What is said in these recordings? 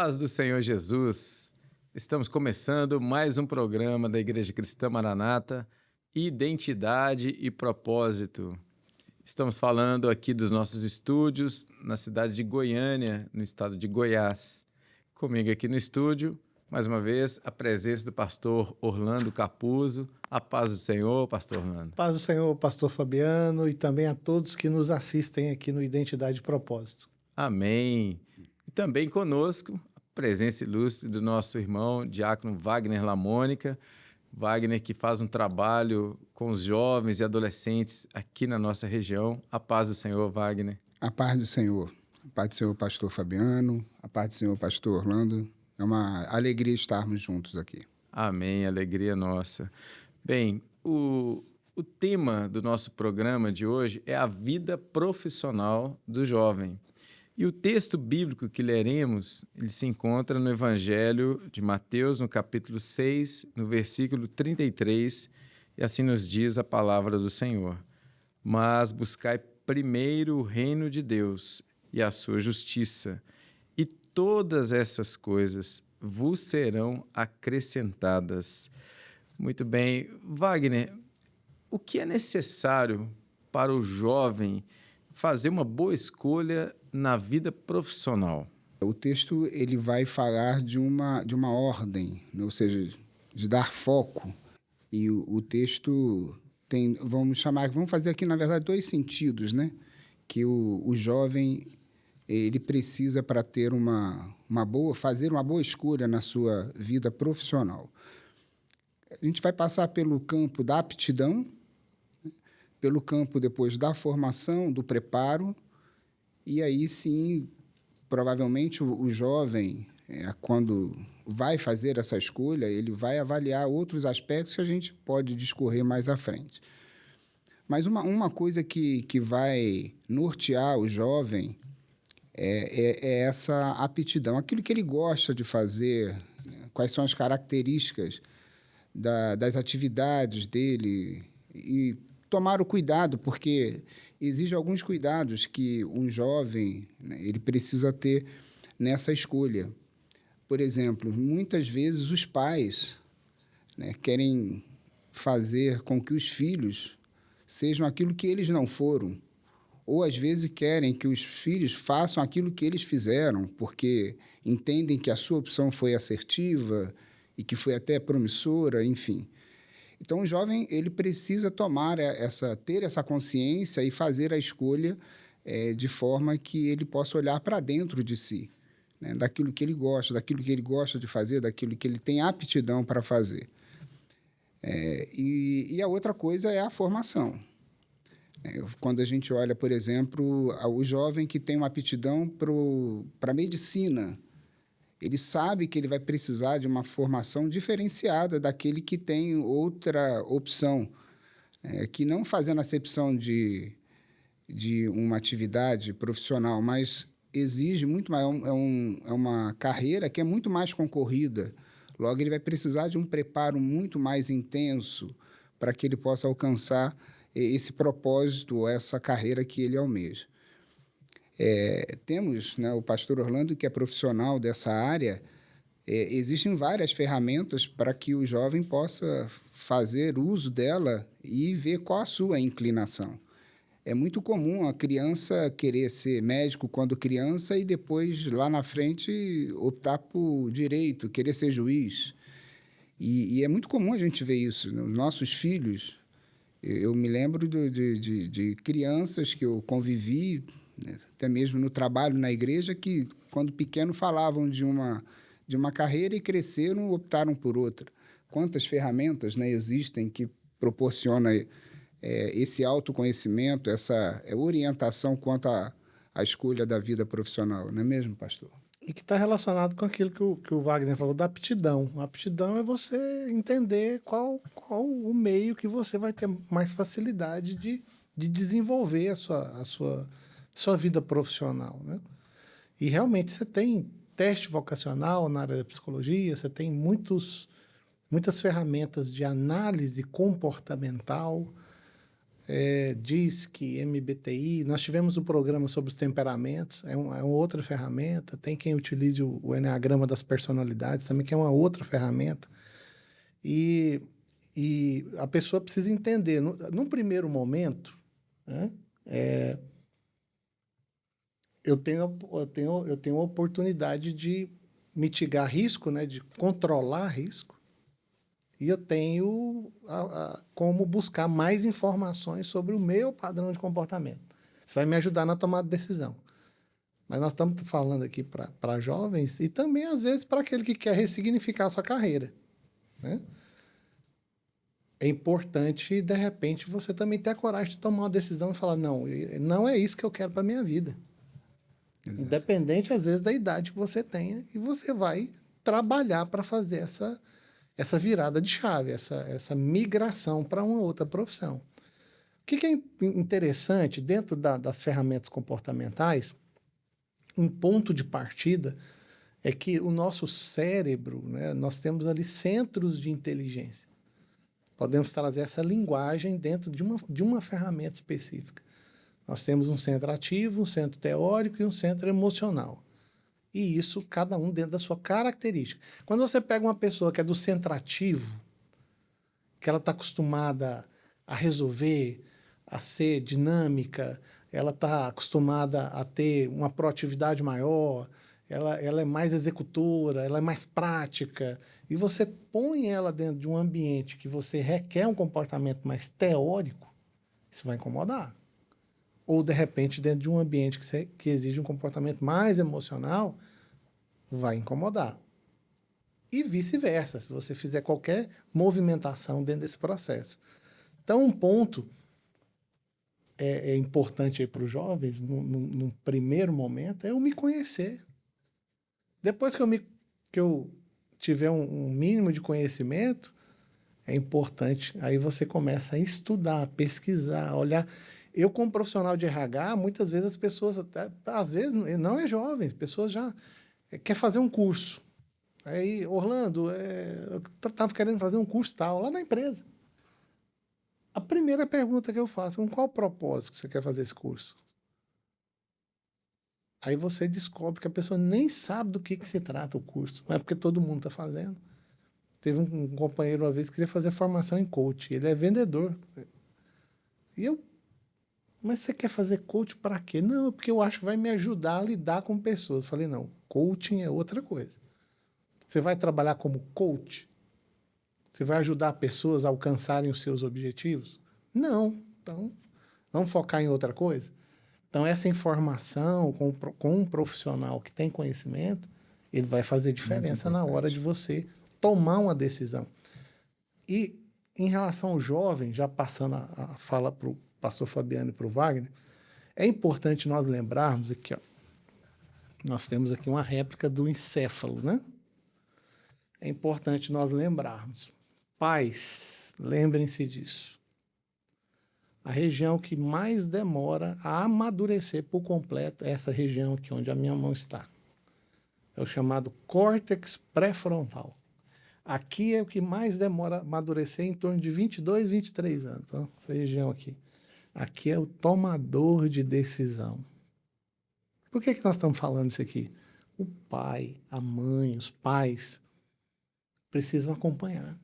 paz do Senhor Jesus. Estamos começando mais um programa da Igreja Cristã Maranata, Identidade e Propósito. Estamos falando aqui dos nossos estúdios na cidade de Goiânia, no estado de Goiás. Comigo aqui no estúdio, mais uma vez, a presença do pastor Orlando Capuzzo. A paz do Senhor, pastor Orlando. Paz do Senhor, pastor Fabiano, e também a todos que nos assistem aqui no Identidade e Propósito. Amém. E também conosco, a presença ilustre do nosso irmão, diácono Wagner Lamônica. Wagner, que faz um trabalho com os jovens e adolescentes aqui na nossa região. A paz do Senhor, Wagner. A paz do Senhor. A paz do Senhor, pastor Fabiano. A paz do Senhor, pastor Orlando. É uma alegria estarmos juntos aqui. Amém, alegria nossa. Bem, o tema do nosso programa de hoje é a vida profissional do jovem. E o texto bíblico que leremos, ele se encontra no Evangelho de Mateus, no capítulo 6, no versículo 33, e assim nos diz a palavra do Senhor. Mas buscai primeiro o reino de Deus e a sua justiça, e todas essas coisas vos serão acrescentadas. Muito bem. Wagner, o que é necessário para o jovem fazer uma boa escolha na vida profissional? O texto ele vai falar de uma ordem, né? Ou seja, de dar foco. E o texto tem, vamos fazer aqui, na verdade, dois sentidos, né? Que o jovem ele precisa para ter fazer uma boa escolha na sua vida profissional. A gente vai passar pelo campo da aptidão, pelo campo depois da formação, do preparo, e aí sim, provavelmente o jovem, quando vai fazer essa escolha, ele vai avaliar outros aspectos que a gente pode discorrer mais à frente. Mas uma coisa que vai nortear o jovem é essa aptidão, aquilo que ele gosta de fazer, quais são as características das atividades dele, e tomar o cuidado, porque exige alguns cuidados que um jovem, né, ele precisa ter nessa escolha. Por exemplo, muitas vezes os pais, né, querem fazer com que os filhos sejam aquilo que eles não foram, ou às vezes querem que os filhos façam aquilo que eles fizeram, porque entendem que a sua opção foi assertiva e que foi até promissora, enfim. Então, o jovem ele precisa ter essa consciência e fazer a escolha de forma que ele possa olhar para dentro de si, né, daquilo que ele gosta de fazer, daquilo que ele tem aptidão para fazer. E a outra coisa é a formação. Quando a gente olha, por exemplo, o jovem que tem uma aptidão para a medicina, ele sabe que ele vai precisar de uma formação diferenciada daquele que tem outra opção, que não fazendo acepção de uma atividade profissional, mas exige muito mais, é uma carreira que é muito mais concorrida. Logo, ele vai precisar de um preparo muito mais intenso para que ele possa alcançar esse propósito, essa carreira que ele almeja. Temos, né, o pastor Orlando, que é profissional dessa área. Existem várias ferramentas para que o jovem possa fazer uso dela e ver qual a sua inclinação. É muito comum a criança querer ser médico quando criança e depois, lá na frente, optar por direito, querer ser juiz. E é muito comum a gente ver isso nos nossos filhos. Eu me lembro de crianças que eu convivi, né, até mesmo no trabalho na igreja, que quando pequeno falavam de uma carreira e cresceram, optaram por outra. Quantas ferramentas, né, existem que proporcionam esse autoconhecimento, essa orientação quanto à escolha da vida profissional, não é mesmo, pastor? E que está relacionado com aquilo que o Wagner falou da aptidão. A aptidão é você entender qual o meio que você vai ter mais facilidade de desenvolver a sua vida profissional, né? E realmente você tem teste vocacional na área da psicologia, você tem muitas ferramentas de análise comportamental, DISC, MBTI. Nós tivemos um programa sobre os temperamentos, é uma outra ferramenta. Tem quem utilize o Enneagrama das personalidades também, que é uma outra ferramenta. E a pessoa precisa entender, num primeiro momento, né, eu tenho a oportunidade de mitigar risco, né, de controlar risco, e eu tenho como buscar mais informações sobre o meu padrão de comportamento. Isso vai me ajudar na tomada de decisão. Mas nós estamos falando aqui para jovens e também, às vezes, para aquele que quer ressignificar a sua carreira, né? É importante, de repente, você também ter a coragem de tomar uma decisão e falar, não é isso que eu quero para a minha vida. Exato. Independente, às vezes, da idade que você tenha, e você vai trabalhar para fazer essa virada de chave, essa migração para uma outra profissão. O que é interessante, dentro das ferramentas comportamentais, um ponto de partida é que o nosso cérebro, né, nós temos ali centros de inteligência. Podemos trazer essa linguagem dentro de uma ferramenta específica. Nós temos um centro ativo, um centro teórico e um centro emocional. E isso, cada um dentro da sua característica. Quando você pega uma pessoa que é do centro ativo, que ela está acostumada a resolver, a ser dinâmica, ela está acostumada a ter uma proatividade maior, ela é mais executora, ela é mais prática, e você põe ela dentro de um ambiente que você requer um comportamento mais teórico, isso vai incomodar. Ou, de repente, dentro de um ambiente que exige um comportamento mais emocional, vai incomodar. E vice-versa, se você fizer qualquer movimentação dentro desse processo. Então, um ponto é importante para os jovens, num primeiro momento, é eu me conhecer. Depois que eu tiver um mínimo de conhecimento, é importante, aí você começa a estudar, pesquisar, olhar. Eu, como profissional de RH, muitas vezes as pessoas, às vezes, não é jovens, pessoas já quer fazer um curso. Aí, Orlando, eu estava querendo fazer um curso tal, lá na empresa. A primeira pergunta que eu faço, com qual propósito que você quer fazer esse curso? Aí você descobre que a pessoa nem sabe do que se trata o curso, mas é porque todo mundo está fazendo. Teve um companheiro uma vez que queria fazer formação em coach, ele é vendedor. E mas você quer fazer coach para quê? Não, porque eu acho que vai me ajudar a lidar com pessoas. Falei, não, coaching é outra coisa. Você vai trabalhar como coach? Você vai ajudar pessoas a alcançarem os seus objetivos? Não. Então, vamos focar em outra coisa? Então, essa informação com um profissional que tem conhecimento, ele vai fazer diferença na hora de você tomar uma decisão. E, em relação ao jovem, já passando a fala para o pastor Fabiano e para o Wagner, é importante nós lembrarmos aqui, ó, nós temos aqui uma réplica do encéfalo, né? É importante nós lembrarmos. Pais, lembrem-se disso. A região que mais demora a amadurecer por completo é essa região aqui onde a minha mão está. É o chamado córtex pré-frontal. Aqui é o que mais demora a amadurecer, em torno de 22, 23 anos. Ó, essa região aqui. Aqui é o tomador de decisão. Por que nós estamos falando isso aqui? O pai, a mãe, os pais precisam acompanhar.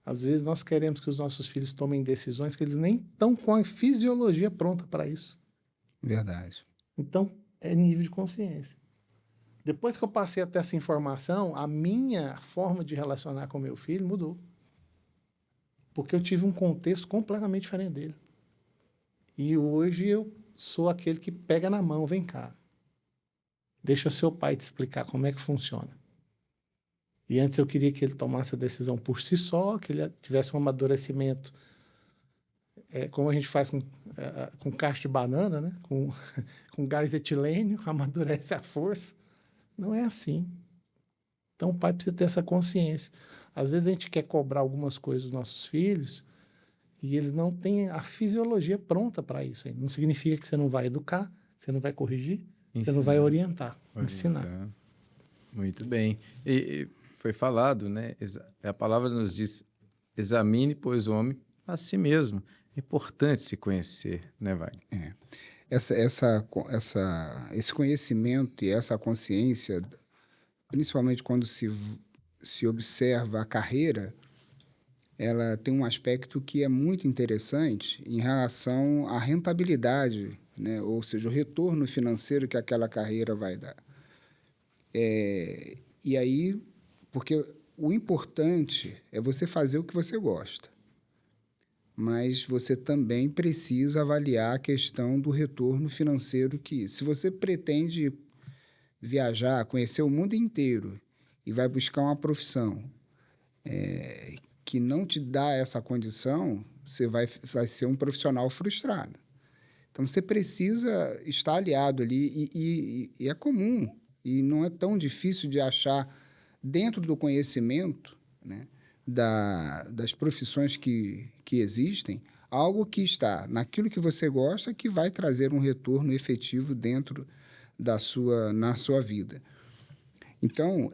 Às vezes nós queremos que os nossos filhos tomem decisões que eles nem estão com a fisiologia pronta para isso. Verdade. Então, é nível de consciência. Depois que eu passei a ter essa informação, a minha forma de relacionar com meu filho mudou. Porque eu tive um contexto completamente diferente dele. E hoje eu sou aquele que pega na mão, vem cá. Deixa seu pai te explicar como é que funciona. E antes eu queria que ele tomasse a decisão por si só, que ele tivesse um amadurecimento, como a gente faz com cacho de banana, né? com gás etilênio, amadurece a força. Não é assim. Então o pai precisa ter essa consciência. Às vezes a gente quer cobrar algumas coisas dos nossos filhos e eles não têm a fisiologia pronta para isso. Não significa que você não vai educar, você não vai corrigir, você não vai orientar. Ensinar. Muito bem. E foi falado, né? A palavra nos diz, examine, pois, o homem a si mesmo. É importante se conhecer, né, Wagner? Esse conhecimento e essa consciência, principalmente quando se observa a carreira, ela tem um aspecto que é muito interessante em relação à rentabilidade, né? Ou seja, o retorno financeiro que aquela carreira vai dar. E aí, porque o importante é você fazer o que você gosta, mas você também precisa avaliar a questão do retorno financeiro que, se você pretende viajar, conhecer o mundo inteiro e vai buscar uma profissão que não te dá essa condição, você vai ser um profissional frustrado. Então, você precisa estar aliado ali e é comum e não é tão difícil de achar dentro do conhecimento, né, das profissões que existem, algo que está naquilo que você gosta, que vai trazer um retorno efetivo dentro na sua vida. Então,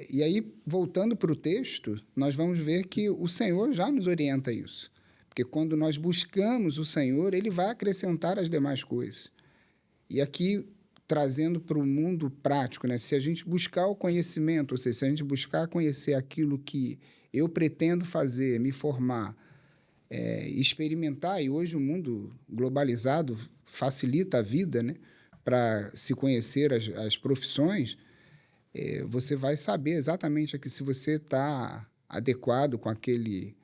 e aí, voltando para o texto, nós vamos ver que o Senhor já nos orienta a isso. Porque quando nós buscamos o Senhor, Ele vai acrescentar as demais coisas. E aqui, trazendo para o mundo prático, né? Se a gente buscar o conhecimento, ou seja, se a gente buscar conhecer aquilo que eu pretendo fazer, me formar, experimentar, e hoje o mundo globalizado facilita a vida, né? Para se conhecer as profissões, você vai saber exatamente aqui se você está adequado com aquela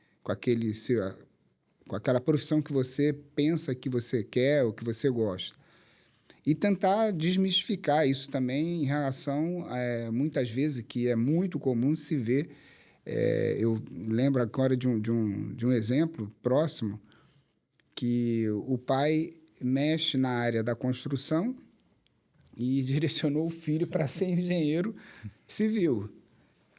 profissão que você pensa que você quer ou que você gosta. E tentar desmistificar isso também em relação, muitas vezes, que é muito comum se ver. Eu lembro agora de um exemplo próximo, que o pai mexe na área da construção e direcionou o filho para ser engenheiro civil.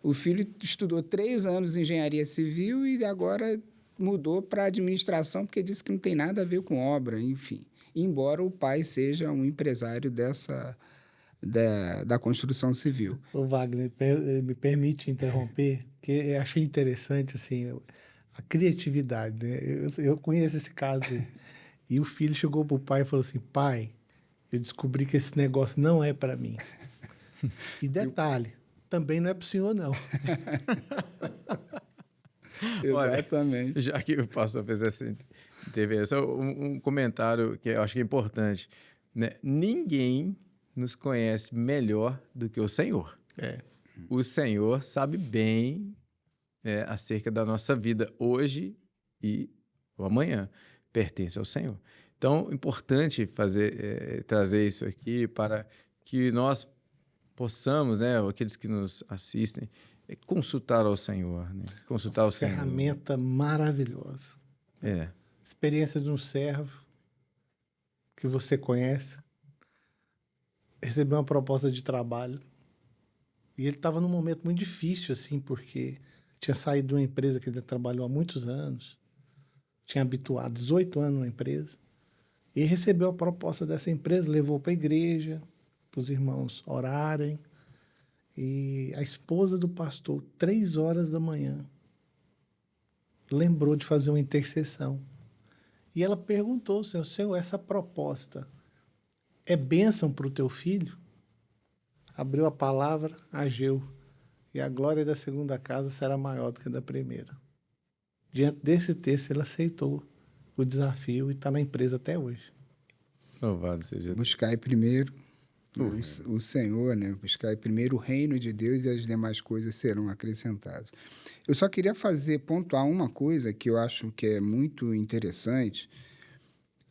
O filho estudou 3 anos em engenharia civil e agora mudou para administração porque disse que não tem nada a ver com obra, enfim. Embora o pai seja um empresário da construção civil. Ô Wagner, me permite interromper, que eu achei interessante assim, a criatividade, né? Eu conheço esse caso aí. E o filho chegou para o pai e falou assim: pai, eu descobri que esse negócio não é para mim. E detalhe, também não é para o senhor, não. Exatamente. Olha, já que o pastor fez essa intervenção, um comentário que eu acho que é importante, né? Ninguém nos conhece melhor do que o Senhor. O Senhor sabe bem acerca da nossa vida hoje e o amanhã. Pertence ao Senhor. Então, é importante trazer isso aqui para que nós possamos, né, aqueles que nos assistem, consultar ao Senhor, né? Consultar o Senhor. Ferramenta maravilhosa. Experiência de um servo que você conhece, recebeu uma proposta de trabalho e ele estava num momento muito difícil, assim, porque tinha saído de uma empresa que ele trabalhou há muitos anos, tinha habituado 18 anos na empresa, e recebeu a proposta dessa empresa, levou para a igreja, para os irmãos orarem, e a esposa do pastor, 3 horas da manhã, lembrou de fazer uma intercessão. E ela perguntou: Senhor, essa proposta é bênção para o teu filho? Abriu a palavra, Ageu, e a glória da segunda casa será maior do que a da primeira. Diante desse texto, ele aceitou o desafio e está na empresa até hoje. Louvado seja Deus. Buscai primeiro o Senhor, né? Buscai primeiro o reino de Deus e as demais coisas serão acrescentadas. Eu só queria pontuar uma coisa que eu acho que é muito interessante,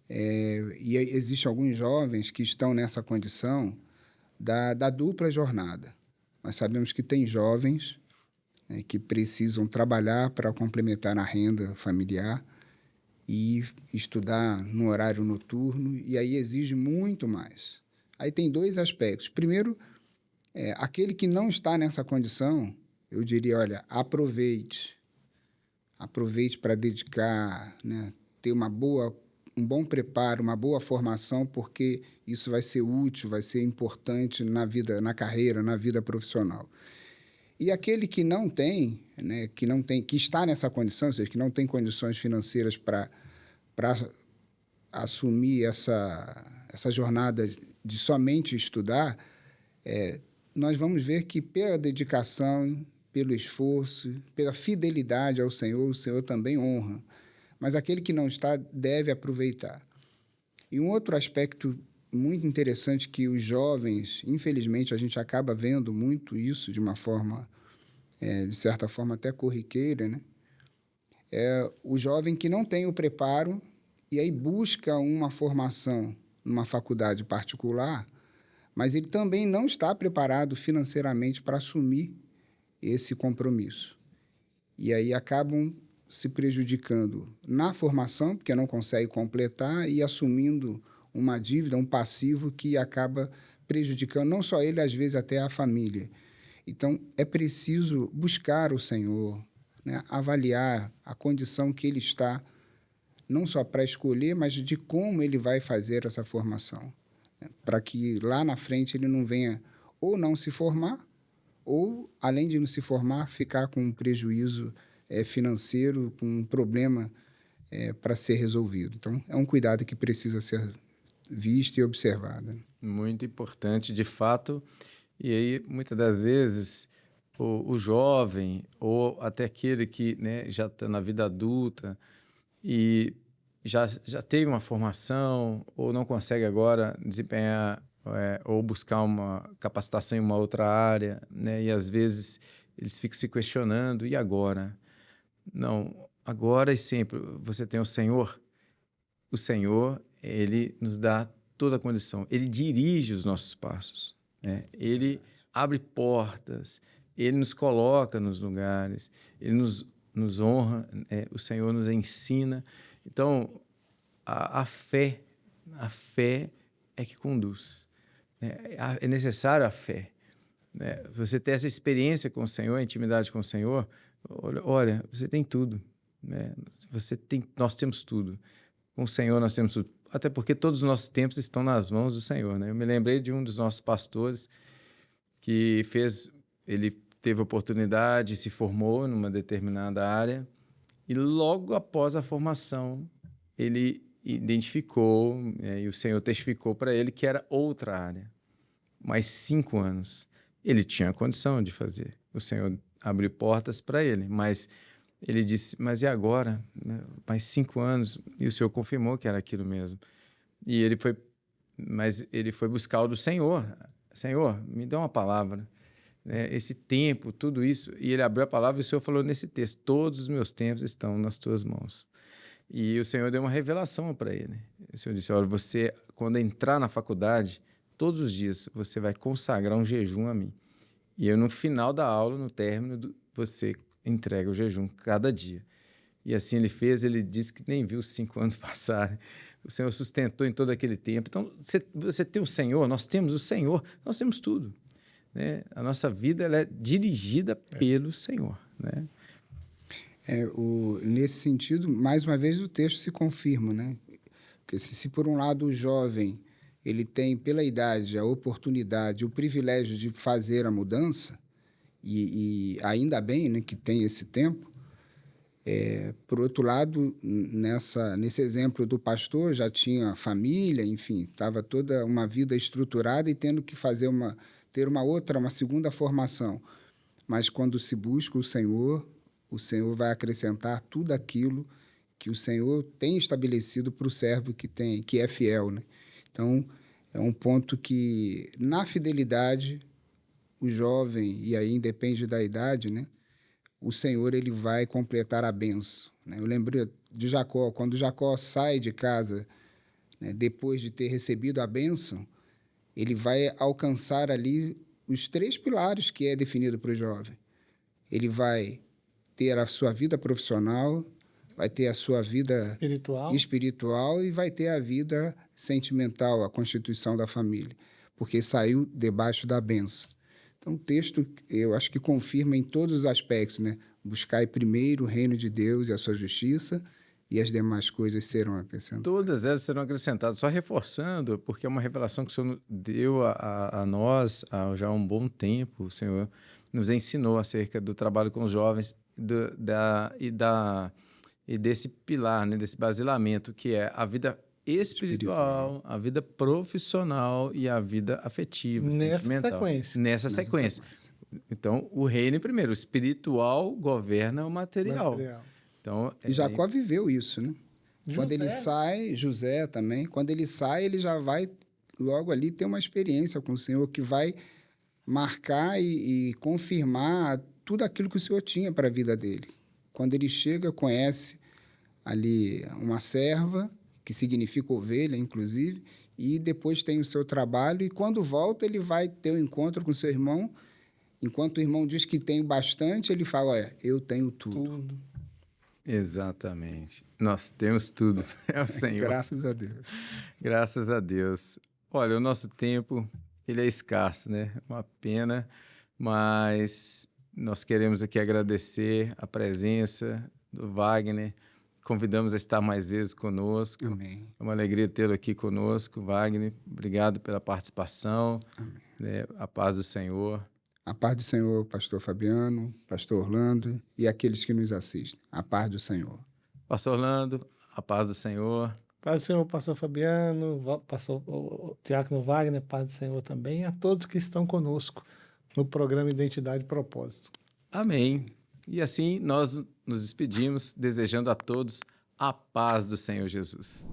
e existem alguns jovens que estão nessa condição da dupla jornada. Nós sabemos que tem jovens que precisam trabalhar para complementar a renda familiar e estudar no horário noturno, e aí exige muito mais. Aí tem 2 aspectos. Primeiro, aquele que não está nessa condição, eu diria, olha, aproveite para dedicar, né, ter um bom preparo, uma boa formação, porque isso vai ser útil, vai ser importante na vida, na carreira, na vida profissional. E aquele que não tem, né, que está nessa condição, ou seja, que não tem condições financeiras para para assumir essa jornada de somente estudar, nós vamos ver que pela dedicação, pelo esforço, pela fidelidade ao Senhor, o Senhor também honra. Mas aquele que não está deve aproveitar. E um outro aspecto muito interessante que os jovens, infelizmente, a gente acaba vendo muito isso de uma forma, de certa forma, até corriqueira, né? É o jovem que não tem o preparo e aí busca uma formação numa faculdade particular, mas ele também não está preparado financeiramente para assumir esse compromisso. E aí acabam se prejudicando na formação, porque não consegue completar, e assumindo uma dívida, um passivo que acaba prejudicando não só ele, às vezes até a família. Então, é preciso buscar o Senhor, né? Avaliar a condição que ele está, não só para escolher, mas de como ele vai fazer essa formação, né? Para que lá na frente ele não venha ou não se formar, ou, além de não se formar, ficar com um prejuízo financeiro, com um problema para ser resolvido. Então, é um cuidado que precisa ser visto e observado. Muito importante, de fato. E aí, muitas das vezes, o jovem, ou até aquele que, né, já está na vida adulta e já teve uma formação, ou não consegue agora desempenhar ou buscar uma capacitação em uma outra área, né? E às vezes eles ficam se questionando, e agora? Não, agora e sempre você tem o Senhor. O Senhor, ele nos dá toda a condição. Ele dirige os nossos passos, né? Ele abre portas, ele nos coloca nos lugares, ele nos honra, o Senhor nos ensina. Então, a fé é que conduz. É necessário a fé. Você ter essa experiência com o Senhor, a intimidade com o Senhor, olha, você tem tudo, né? Nós temos tudo. Com o Senhor nós temos tudo. Até porque todos os nossos tempos estão nas mãos do Senhor, né? Eu me lembrei de um dos nossos pastores que ele teve oportunidade, se formou numa determinada área e logo após a formação ele identificou, e o Senhor testificou para ele que era outra área. Mais 5 anos. Ele tinha a condição de fazer. O Senhor abriu portas para ele, mas ele disse, mas e agora? Mais 5 anos. E o Senhor confirmou que era aquilo mesmo. E ele foi buscar o do Senhor. Senhor, me dá uma palavra. Esse tempo, tudo isso. E ele abriu a palavra e o Senhor falou nesse texto, todos os meus tempos estão nas tuas mãos. E o Senhor deu uma revelação para ele. O Senhor disse, olha, você, quando entrar na faculdade, todos os dias você vai consagrar um jejum a mim. E eu, no final da aula, no término, você entrega o jejum cada dia. E assim ele fez, ele disse que nem viu os 5 anos passarem. O Senhor sustentou em todo aquele tempo. Então, você tem o Senhor, nós temos o Senhor, nós temos tudo, né? A nossa vida ela é dirigida pelo Senhor, né? Nesse sentido, mais uma vez, o texto se confirma, né? Porque se por um lado o jovem ele tem, pela idade, a oportunidade, o privilégio de fazer a mudança, e ainda bem, né, que tem esse tempo. Por outro lado, nesse exemplo do pastor, já tinha família, enfim, estava toda uma vida estruturada e tendo que ter uma segunda formação. Mas quando se busca o Senhor vai acrescentar tudo aquilo que o Senhor tem estabelecido para o servo que é fiel, né? Então, é um ponto que, na fidelidade, o jovem, e aí independe da idade, né? O Senhor ele vai completar a bênção, né? Eu lembro de Jacó, quando Jacó sai de casa, né, depois de ter recebido a bênção, ele vai alcançar ali os 3 pilares que é definido para o jovem. Ele vai ter a sua vida profissional, vai ter a sua vida espiritual e vai ter a vida sentimental, a constituição da família, porque saiu debaixo da bênção. Então, o texto, eu acho que confirma em todos os aspectos, né? Buscai primeiro o reino de Deus e a sua justiça, e as demais coisas serão acrescentadas. Todas elas serão acrescentadas, só reforçando, porque é uma revelação que o Senhor deu a nós já há um bom tempo. O Senhor nos ensinou acerca do trabalho com os jovens e e desse pilar, né, desse basilamento que é a vida espiritual, a vida profissional e a vida afetiva, sentimental. Nessa sequência. Então, o reino primeiro, o espiritual governa o material. Então, e Jacó viveu isso, né? Quando ele sai, José também, quando ele sai, ele já vai logo ali ter uma experiência com o Senhor que vai marcar e confirmar tudo aquilo que o Senhor tinha para a vida dele. Quando ele chega, conhece ali uma serva, que significa ovelha, inclusive, e depois tem o seu trabalho, e quando volta, ele vai ter um encontro com seu irmão. Enquanto o irmão diz que tem bastante, ele fala, olha, eu tenho tudo. Exatamente. Nós temos tudo. É o Senhor. Graças a Deus. Graças a Deus. Olha, o nosso tempo, ele é escasso, né? Uma pena, mas nós queremos aqui agradecer a presença do Wagner. Convidamos a estar mais vezes conosco. Amém. É uma alegria tê-lo aqui conosco, Wagner. Obrigado pela participação. Amém. Né? A paz do Senhor. A paz do Senhor, pastor Fabiano, pastor Orlando e aqueles que nos assistem. A paz do Senhor. Pastor Orlando, a paz do Senhor. Paz do Senhor, pastor Fabiano, pastor o Diácono Wagner, paz do Senhor também, e a todos que estão conosco no programa Identidade e Propósito. Amém. E assim nós nos despedimos, desejando a todos a paz do Senhor Jesus.